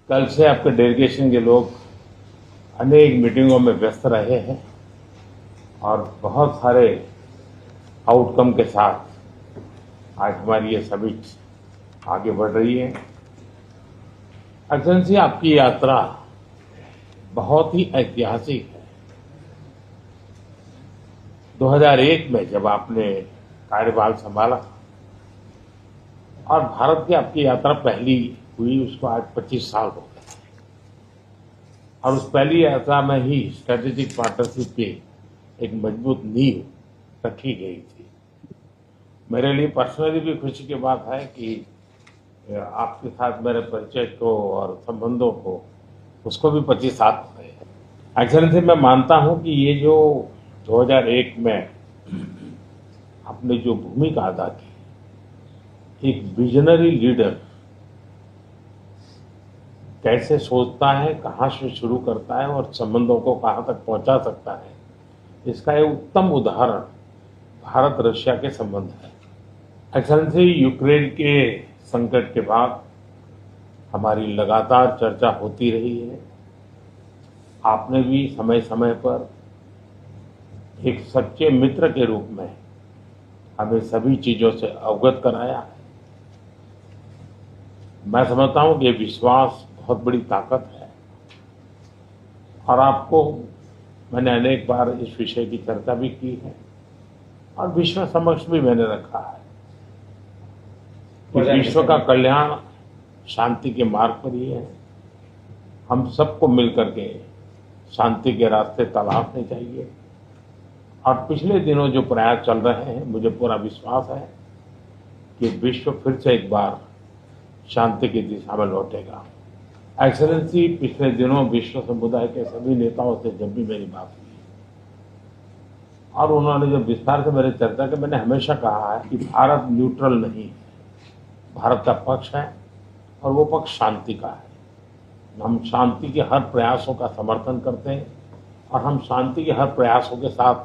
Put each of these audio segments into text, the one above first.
कल से आपके डेलीगेशन के लोग अनेक मीटिंगों में व्यस्त रहे हैं और बहुत सारे आउटकम के साथ आज हमारी ये समिट आगे बढ़ रही है। एक्सेलेंसी, आपकी यात्रा बहुत ही ऐतिहासिक है। 2001 में जब आपने कार्यभार संभाला और भारत की आपकी यात्रा पहली हुई, उसको आज 25 साल हो गए और उस पहली यात्रा में ही स्ट्रेटेजिक पार्टनरशिप की एक मजबूत नींव रखी गई थी। मेरे लिए पर्सनली भी खुशी की बात है कि आपके साथ मेरे परिचय को और संबंधों को उसको भी 25 साल हो गए हैं। एक्सेलेंसी, मैं मानता हूं कि ये जो 2001 में आपने जो भूमिका अदा की, एक विजनरी लीडर कैसे सोचता है, कहाँ से शुरू करता है और संबंधों को कहाँ तक पहुंचा सकता है, इसका एक उत्तम उदाहरण भारत रशिया के संबंध है। एक्सेलेंसी, यूक्रेन के संकट के बाद हमारी लगातार चर्चा होती रही है। आपने भी समय समय पर एक सच्चे मित्र के रूप में हमें सभी चीजों से अवगत कराया है। मैं समझता हूं कि ये विश्वास बहुत बड़ी ताकत है और आपको मैंने अनेक बार इस विषय की चर्चा भी की है और विश्व समक्ष भी मैंने रखा है कि विश्व का कल्याण शांति के मार्ग पर ही है। हम सबको मिलकर के शांति के रास्ते तलाशने चाहिए और पिछले दिनों जो प्रयास चल रहे हैं, मुझे पूरा विश्वास है कि विश्व फिर से एक बार शांति की दिशा में लौटेगा। एक्सेलेंसी, पिछले दिनों विश्व समुदाय के सभी नेताओं से जब भी मेरी बात हुई और उन्होंने जब विस्तार से मेरे चर्चा की, मैंने हमेशा कहा है कि भारत न्यूट्रल नहीं है, भारत का पक्ष है और वो पक्ष शांति का है। हम शांति के हर प्रयासों का समर्थन करते हैं और हम शांति के हर प्रयासों के साथ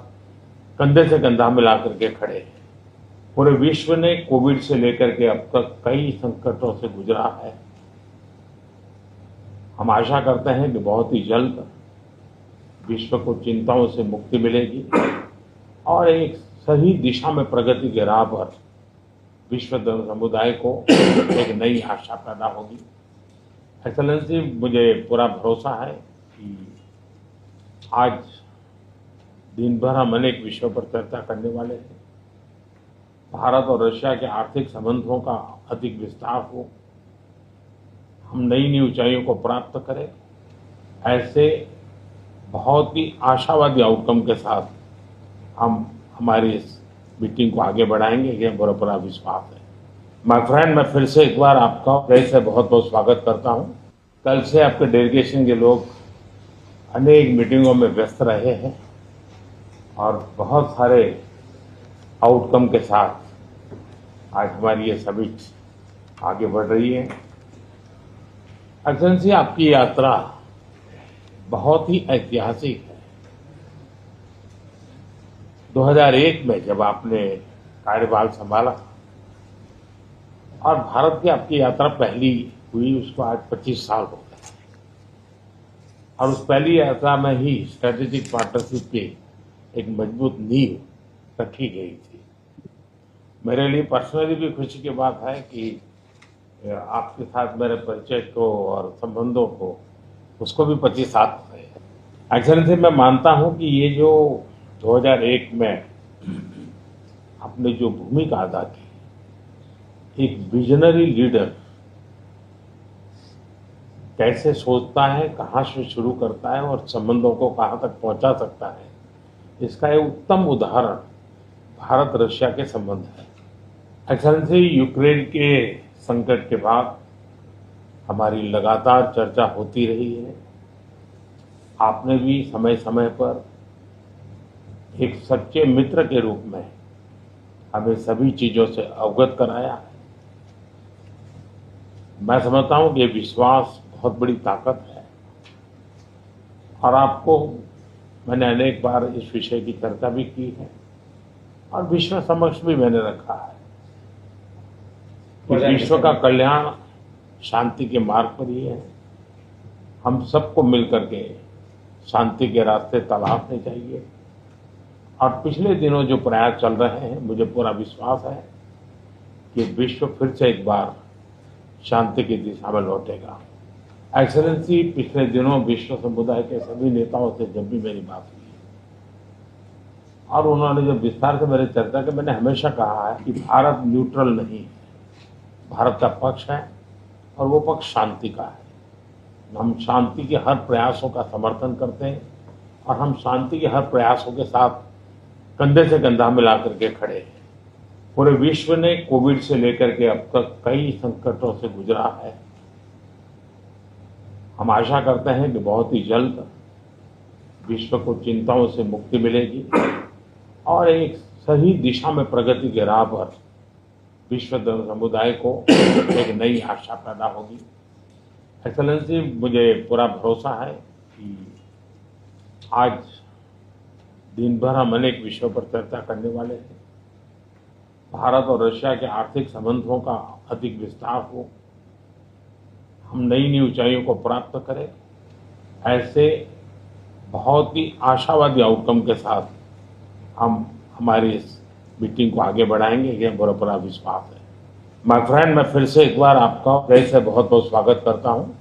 कंधे से कंधा मिला करके खड़े हैं। पूरे विश्व ने कोविड से लेकर के अब तक कई संकटों से गुजरा है। हम आशा करते हैं कि बहुत ही जल्द विश्व को चिंताओं से मुक्ति मिलेगी और एक सही दिशा में प्रगति के राह पर विश्व समुदाय को एक नई आशा पैदा होगी। एक्सेलेंसी, मुझे पूरा भरोसा है कि आज दिन भर हम अनेक विषयों पर चर्चा करने वाले हैं। भारत और रशिया के आर्थिक संबंधों का अधिक विस्तार हो, हम नई नई ऊंचाइयों को प्राप्त करें, ऐसे बहुत ही आशावादी आउटकम के साथ हम हमारी इस मीटिंग को आगे बढ़ाएंगे, ये मेरा पूरा विश्वास है। माय फ्रेंड, मैं फिर से एक बार आपका हृदय से बहुत बहुत स्वागत करता हूं। कल से आपके डेलीगेशन के लोग अनेक मीटिंगों में व्यस्त रहे हैं और बहुत सारे आउटकम के साथ आज हमारी ये समिट आगे बढ़ रही है। एक्सेलेंसी, आपकी यात्रा बहुत ही ऐतिहासिक है। 2001 में जब आपने कार्यभार संभाला और भारत की आपकी यात्रा पहली हुई, उसको आज 25 साल हो गए और उस पहली यात्रा में ही स्ट्रेटेजिक पार्टनरशिप की एक मजबूत नींव रखी गई थी। मेरे लिए पर्सनली भी खुशी की बात है कि आपके साथ मेरे परिचय को और संबंधों को उसको भी 25 साल हो गए हैं। एक्सेलेंसी, मैं मानता हूं कि ये जो 2001 में आपने जो भूमिका अदा की, एक विजनरी लीडर कैसे सोचता है, कहाँ से शुरू करता है और संबंधों को कहाँ तक पहुंचा सकता है, इसका एक उत्तम उदाहरण भारत रशिया के संबंध है। एक्सेलेंसी, यूक्रेन के संकट के बाद हमारी लगातार चर्चा होती रही है। आपने भी समय समय पर एक सच्चे मित्र के रूप में हमें सभी चीजों से अवगत कराया है। मैं समझता हूं कि ये विश्वास बहुत बड़ी ताकत है और आपको मैंने अनेक बार इस विषय की चर्चा भी की है और विश्व समक्ष भी मैंने रखा है कि विश्व का कल्याण शांति के मार्ग पर ही है। हम सबको मिलकर के शांति के रास्ते तलाशने चाहिए। और पिछले दिनों जो प्रयास चल रहे हैं, मुझे पूरा विश्वास है कि विश्व फिर से एक बार शांति की दिशा में लौटेगा। एक्सेलेंसी, पिछले दिनों विश्व समुदाय के सभी नेताओं से जब भी मेरी बात हुई और उन्होंने जब विस्तार से मेरे चर्चा की, मैंने हमेशा कहा है कि भारत न्यूट्रल नहीं है, भारत का पक्ष है और वो पक्ष शांति का है। हम शांति के हर प्रयासों का समर्थन करते हैं और हम शांति के हर प्रयासों के साथ कंधे से कंधा मिला करके खड़े हैं। पूरे विश्व ने कोविड से लेकर के अब तक कई संकटों से गुजरा है। हम आशा करते हैं कि बहुत ही जल्द विश्व को चिंताओं से मुक्ति मिलेगी और एक सही दिशा में प्रगति के राह पर विश्व समुदाय को एक नई आशा पैदा होगी। एक्सेलेंसी, मुझे पूरा भरोसा है कि आज दिन भर हम अनेक विषयों पर चर्चा करने वाले हैं। भारत और रशिया के आर्थिक संबंधों का अधिक विस्तार हो, हम नई नई ऊंचाइयों को प्राप्त करें, ऐसे बहुत ही आशावादी आउटकम के साथ हम हमारी इस मीटिंग को आगे बढ़ाएंगे, ये मेरा पूरा विश्वास है। माय फ्रेंड, मैं फिर से एक बार आपका फिर से बहुत बहुत स्वागत करता हूँ।